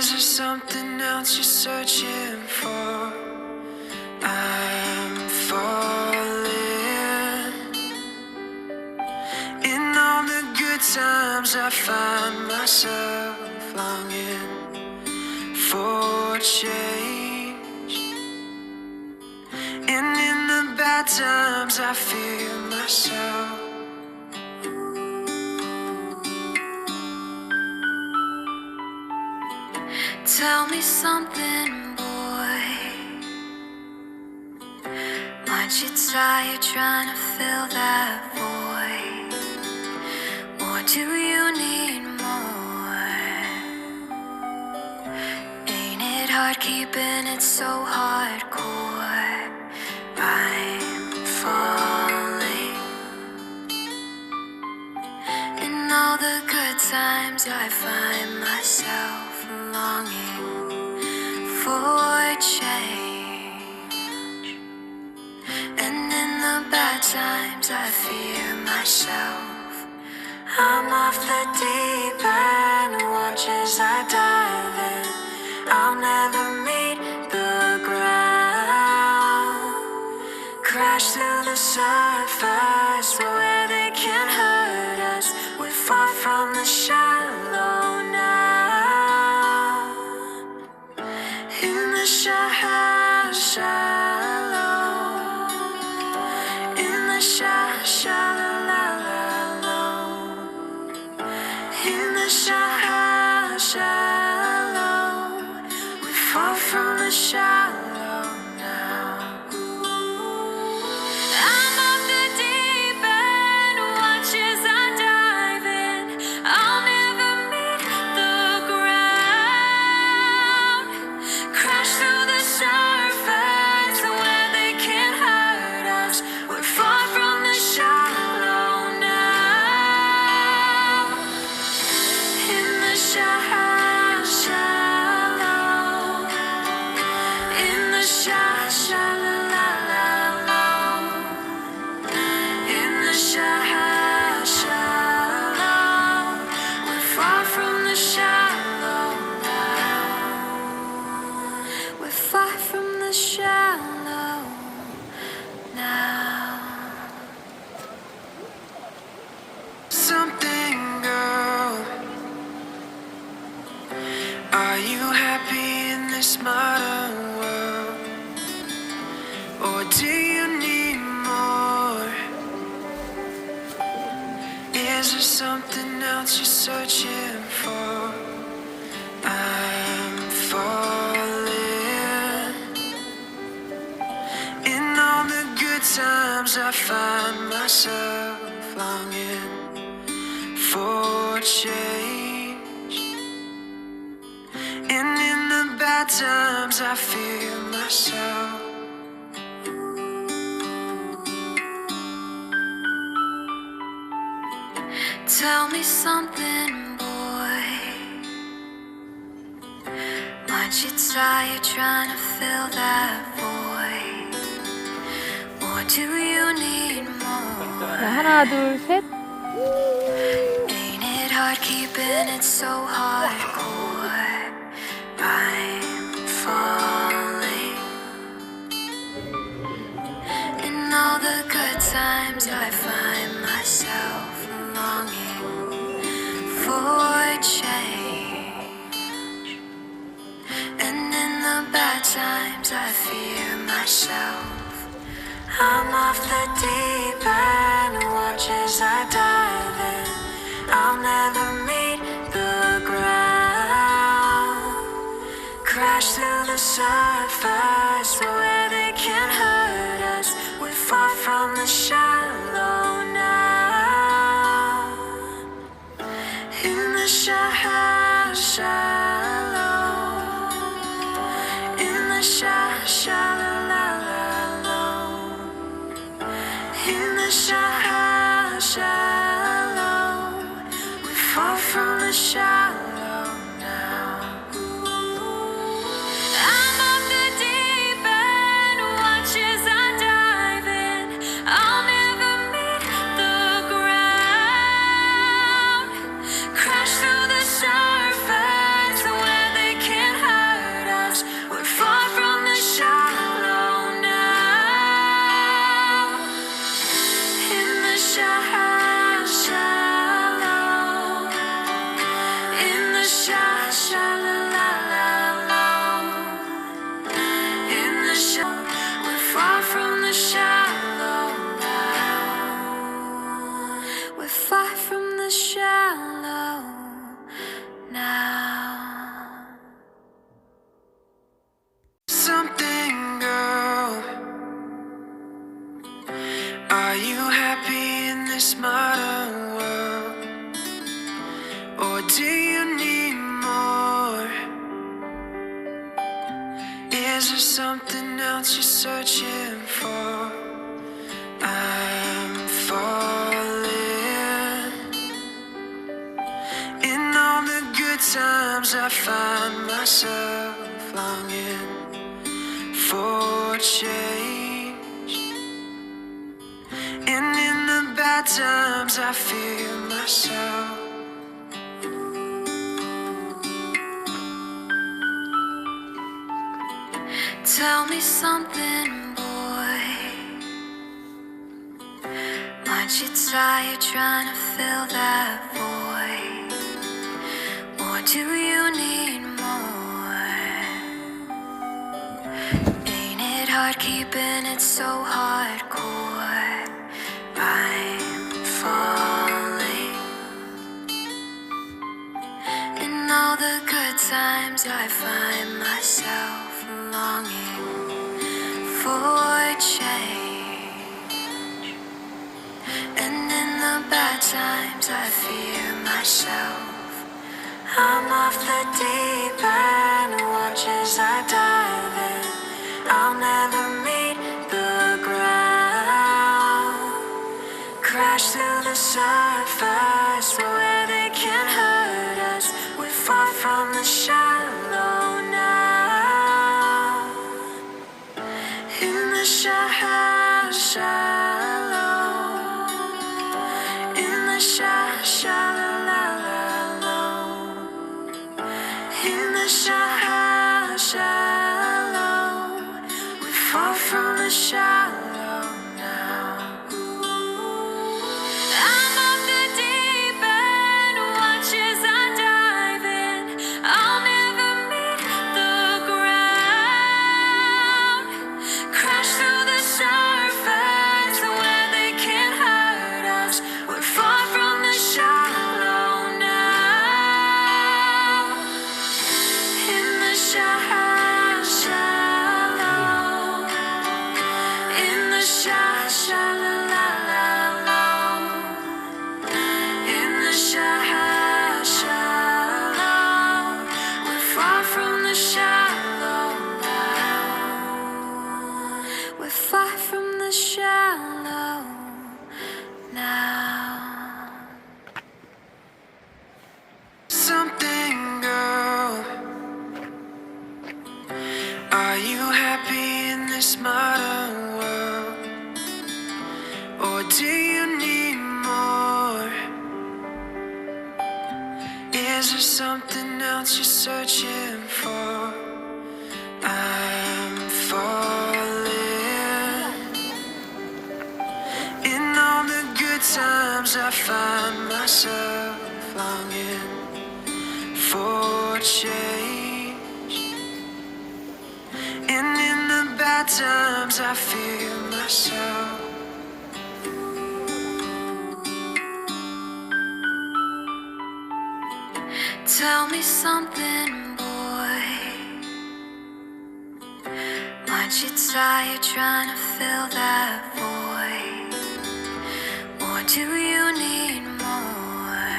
Is there something else you're searching for? I'm falling. In all the good times I find myself longing for change, and in the bad times I feel myself. Tell me something, boy. Aren't you tired trying to fill that void? Or do you need more? Ain't it hard keeping it so hardcore? I'm falling. In all the good times I find myself longing for change, and in the bad times I fear myself. I'm off the deep end, watch as I dive in. I'll never meet the ground, crash through the surface where they can't hurt us. We're far from the shallow now. In the shallow, in the shallow, in the shallow, we fall from the shallow now. I'm off the deep end, watch as I dive in. I'll never meet the ground, crash through the surface where they can't hurt us. We're far from the shallow now. In the shallow, in the shallow, in the shallow, we're far from the shallow now. We're far from the shallow now. Something, girl. Are you happy in this modern world? Or do you need more? Is there something else you're searching for? I'm falling. In all the good times I find myself longing for change, and in the bad times I feel myself. Tell me something, boy. Aren't you tired trying to fill that void? Or do you need more? 하나, 둘, 셋. Ain't it hard keeping it so hardcore? I'm falling. In all the good times I find myself longing for change, and in the bad times I fear myself. I'm off the deep end, watch as I dive in. I'll never meet the ground, crash through the surface where they can't hurt us. We're far from the shallow now. In the shallow, in the shallow, in the shallow, we fall from the shallow now. I'm off the deep end, watch as I dive in. I'll never Is there something else you're searching for? I'm falling. In all the good times I find myself longing for change. And in the bad times I feel myself. Tell me something, boy. Aren't you tired trying to fill that void? Or do you need more? Ain't it hard keeping it so hardcore? I'm falling. In all the good times I find myself longing for change. And in the bad times I fear myself. I'm off the deep end, watch as I dive in. I'll never meet the ground. Crash through the surface where they can't hurt us. We're far from the shallow now. In the shallow, in the shallow, in the shallow, we're far from the shallow now. I'm off the deep end, watch as I dive in. I'll never meet the ground. Crash through the surface where they can't hurt us. We're far from the shallow now. In the shallow, in the shallow, in the shallow, we're far from the shallow now. We're far from the shallow now. Something, girl. Are you happy in this modern world? Or do you need more? Is there something else you're searching for? I'm falling. In all the good times I find myself longing for change. And in the bad times I feel myself. Tell me something, boy. Aren't you tired trying to fill that void? Or do you need more?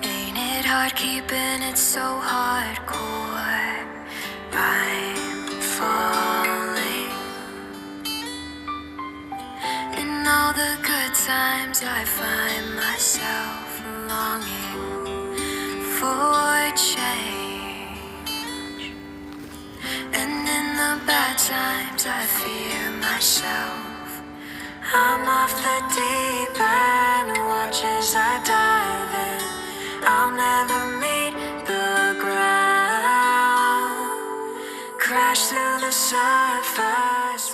Ain't it hard keeping it so hardcore? I'm falling. In all the good times I find myself longing for change. And in the bad times I fear myself. I'm off the deep end, watch as I dive in. I'll never meet the ground. Crash through the surface.